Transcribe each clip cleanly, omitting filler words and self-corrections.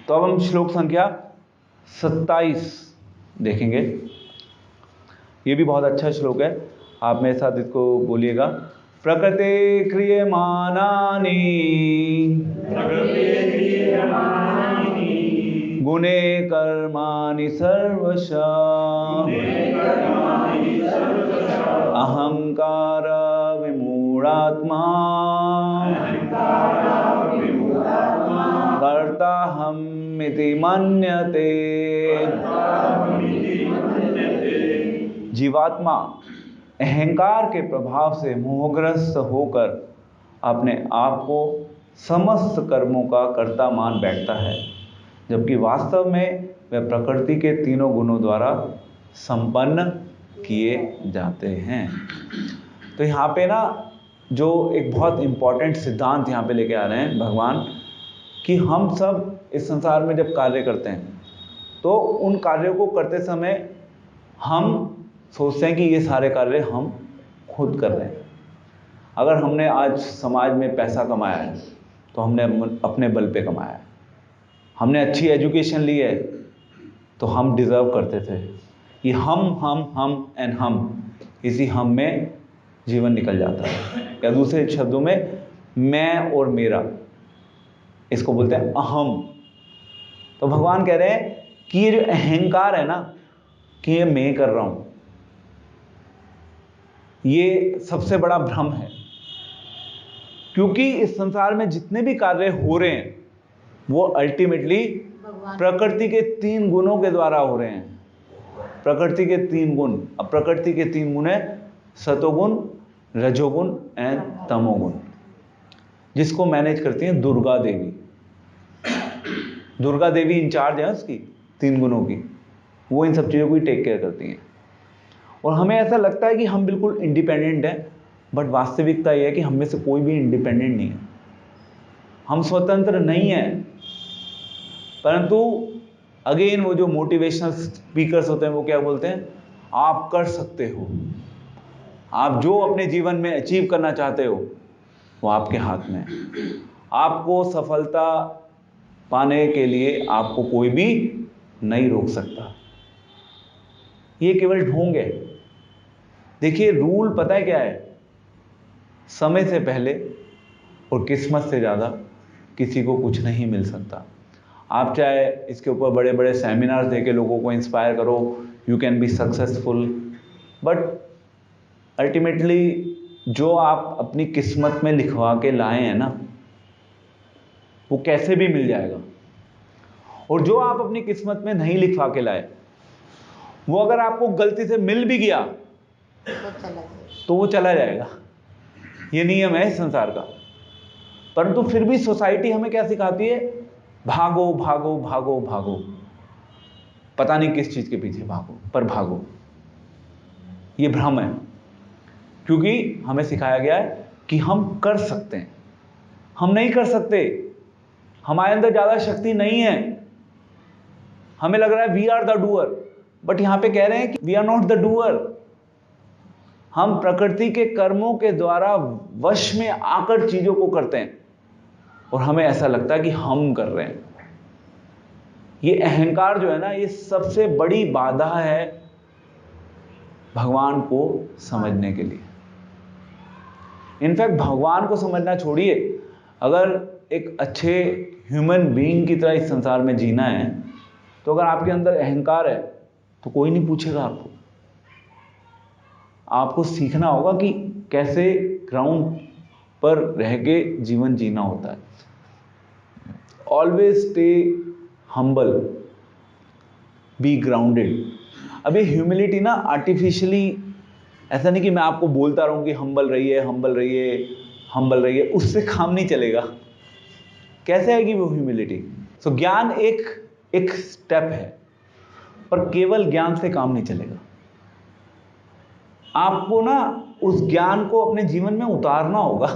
तो अब हम श्लोक संख्या 27 देखेंगे। ये भी बहुत अच्छा श्लोक है, आप मेरे साथ इसको बोलिएगा। प्रकृते क्रियमाणानि गुणे कर्माणि सर्वशः अहंकार विमूढ़ात्मा कर्ताहमिति मन्यते। जीवात्मा अहंकार के प्रभाव से मोहग्रस्त होकर अपने आप को समस्त कर्मों का कर्ता मान बैठता है, जबकि वास्तव में वह प्रकृति के तीनों गुणों द्वारा संपन्न किए जाते हैं। तो यहाँ पे ना जो एक बहुत इंपॉर्टेंट सिद्धांत यहाँ पे लेके आ रहे हैं भगवान, कि हम सब इस संसार में जब कार्य करते हैं तो उन कार्यों को करते समय हम सोचते हैं कि ये सारे कार्य हम खुद कर रहे हैं। अगर हमने आज समाज में पैसा कमाया है तो हमने अपने बल पे कमाया है। हमने अच्छी एजुकेशन ली है तो हम डिज़र्व करते थे। ये हम एंड हम, इसी हम में जीवन निकल जाता है, या दूसरे शब्दों में मैं और मेरा, इसको बोलते हैं अहम। तो भगवान कह रहे हैं कि ये जो अहंकार है ना, कि ये मैं कर रहा हूं, ये सबसे बड़ा भ्रम है। क्योंकि इस संसार में जितने भी कार्य हो रहे हैं वो अल्टीमेटली प्रकृति के 3 गुणों के द्वारा हो रहे हैं। प्रकृति के 3 गुण, अब प्रकृति के 3 गुण है सतोगुण, रजोगुण एंड तमोगुण, जिसको मैनेज करती हैं दुर्गा देवी। दुर्गा देवी इंचार्ज है उसकी 3 गुणों की, वो इन सब चीज़ों की टेक केयर करती हैं। और हमें ऐसा लगता है कि हम बिल्कुल इंडिपेंडेंट हैं, बट वास्तविकता ये है कि हम में से कोई भी इंडिपेंडेंट नहीं है, हम स्वतंत्र नहीं हैं। परंतु अगेन वो जो मोटिवेशनल स्पीकर्स होते हैं वो क्या बोलते हैं, आप कर सकते हो, आप जो अपने जीवन में अचीव करना चाहते हो वो आपके हाथ में है। आपको सफलता पाने के लिए आपको कोई भी नहीं रोक सकता। ये केवल ढोंग है। देखिए रूल पता है क्या है, समय से पहले और किस्मत से ज़्यादा किसी को कुछ नहीं मिल सकता। आप चाहे इसके ऊपर बड़े बड़े सेमिनार्स देके लोगों को इंस्पायर करो, you can be successful, but ultimately जो आप अपनी किस्मत में लिखवा के लाए हैं ना, वो कैसे भी मिल जाएगा। और जो आप अपनी किस्मत में नहीं लिखवा के लाए, वो अगर आपको गलती से मिल भी गया तो वो चला जाएगा। ये नियम है इस संसार का। परंतु फिर भी सोसाइटी हमें क्या सिखाती है, भागो भागो भागो भागो, पता नहीं किस चीज के पीछे भागो, पर भागो। ये भ्रम है, क्योंकि हमें सिखाया गया है कि हम कर सकते हैं। हम नहीं कर सकते, हमारे अंदर ज्यादा शक्ति नहीं है। हमें लग रहा है we are the doer, but यहां पे कह रहे हैं कि we are not the doer. हम प्रकृति के कर्मों के द्वारा वश में आकर चीजों को करते हैं और हमें ऐसा लगता है कि हम कर रहे हैं। ये अहंकार जो है ना, ये सबसे बड़ी बाधा है भगवान को समझने के लिए। इनफैक्ट भगवान को समझना छोड़िए, अगर एक अच्छे ह्यूमन बीइंग की तरह इस संसार में जीना है तो अगर आपके अंदर अहंकार है तो कोई नहीं पूछेगा आपको। आपको सीखना होगा कि कैसे ग्राउंड पर रह के जीवन जीना होता है। Always stay humble, be grounded. अब ये ह्यूमिलिटी ना आर्टिफिशियली, ऐसा नहीं कि मैं आपको बोलता रहूं कि हम्बल रहिए हम्बल रहिए हम्बल रहिए, उससे काम नहीं चलेगा। कैसे आएगी वो ह्यूमिलिटी? सो ज्ञान एक स्टेप है, पर केवल ज्ञान से काम नहीं चलेगा। आपको ना उस ज्ञान को अपने जीवन में उतारना होगा,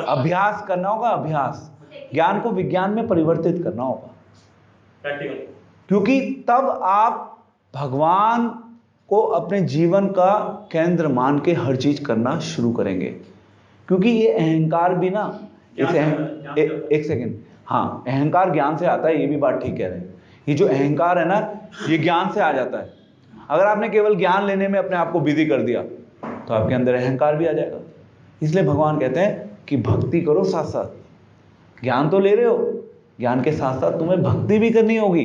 अभ्यास करना होगा, अभ्यास। ज्ञान को विज्ञान में परिवर्तित करना होगा, क्योंकि तब आप भगवान को अपने जीवन का केंद्र मान के हर चीज करना शुरू करेंगे। क्योंकि ये अहंकार भी ना, एक सेकेंड, हाँ, अहंकार ज्ञान से आता है, ये भी बात ठीक कह रहे हैं। ये जो अहंकार है ना, ये ज्ञान से आ जाता है। अगर आपने केवल ज्ञान लेने में अपने आप को बिजी कर दिया तो आपके अंदर अहंकार भी आ जाएगा। इसलिए भगवान कहते हैं कि भक्ति करो साथ साथ। ज्ञान तो ले रहे हो, ज्ञान के साथ साथ तुम्हें भक्ति भी करनी होगी,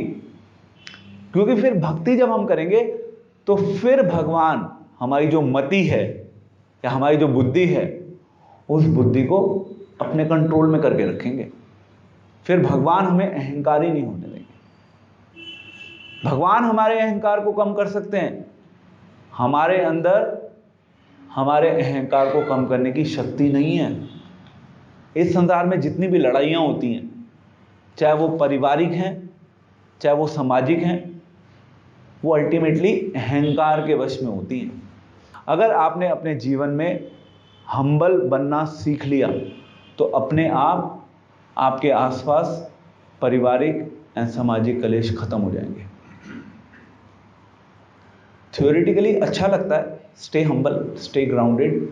क्योंकि फिर भक्ति जब हम करेंगे तो फिर भगवान हमारी जो मति है या हमारी जो बुद्धि है, उस बुद्धि को अपने कंट्रोल में करके रखेंगे। फिर भगवान हमें अहंकारी नहीं होने देंगे। भगवान हमारे अहंकार को कम कर सकते हैं। हमारे अंदर हमारे अहंकार को कम करने की शक्ति नहीं है। इस संसार में जितनी भी लड़ाइयाँ होती हैं, चाहे वो पारिवारिक हैं, चाहे वो सामाजिक हैं, वो अल्टीमेटली अहंकार के वश में होती हैं। अगर आपने अपने जीवन में हम्बल बनना सीख लिया तो अपने आप आपके आसपास पारिवारिक एंड सामाजिक कलेश खत्म हो जाएंगे। थ्योरेटिकली अच्छा लगता है, stay humble, stay grounded,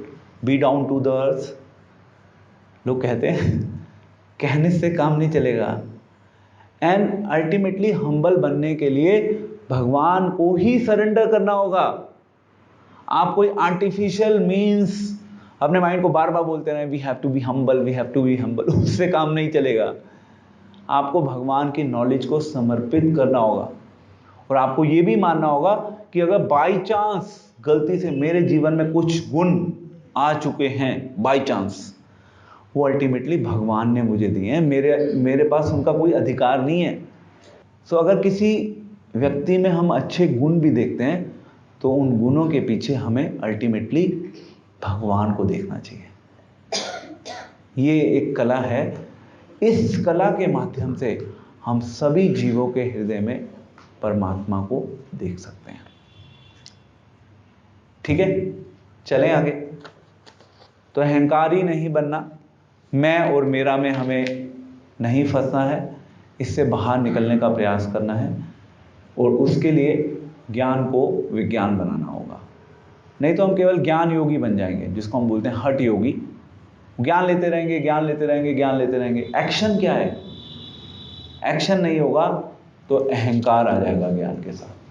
be down to the earth. लोग कहते हैं कहने से काम नहीं चलेगा। एंड अल्टीमेटली हम्बल बनने के लिए भगवान को ही सरेंडर करना होगा। आप कोई आर्टिफिशियल मीन्स अपने माइंड को बार बार बोलते रहे, we have to be humble, we have to be humble, उससे काम नहीं चलेगा। आपको भगवान की नॉलेज को समर्पित करना होगा और आपको यह भी मानना होगा कि अगर बाई चांस गलती से मेरे जीवन में कुछ गुण आ चुके हैं, बाई चांस, वो अल्टीमेटली भगवान ने मुझे दिए हैं, मेरे पास उनका कोई अधिकार नहीं है। सो अगर किसी व्यक्ति में हम अच्छे गुण भी देखते हैं तो उन गुणों के पीछे हमें अल्टीमेटली भगवान को देखना चाहिए। ये एक कला है। इस कला के माध्यम से हम सभी जीवों के हृदय में परमात्मा को देख सकते हैं। ठीक है, चलें आगे। तो अहंकारी नहीं बनना, मैं और मेरा में हमें नहीं फंसना है, इससे बाहर निकलने का प्रयास करना है और उसके लिए ज्ञान को विज्ञान बनाना होगा। नहीं तो हम केवल ज्ञान योगी बन जाएंगे, जिसको हम बोलते हैं हठ योगी। ज्ञान लेते रहेंगे, ज्ञान लेते रहेंगे, ज्ञान लेते रहेंगे। एक्शन क्या है? एक्शन नहीं होगा तो अहंकार आ जाएगा ज्ञान के साथ।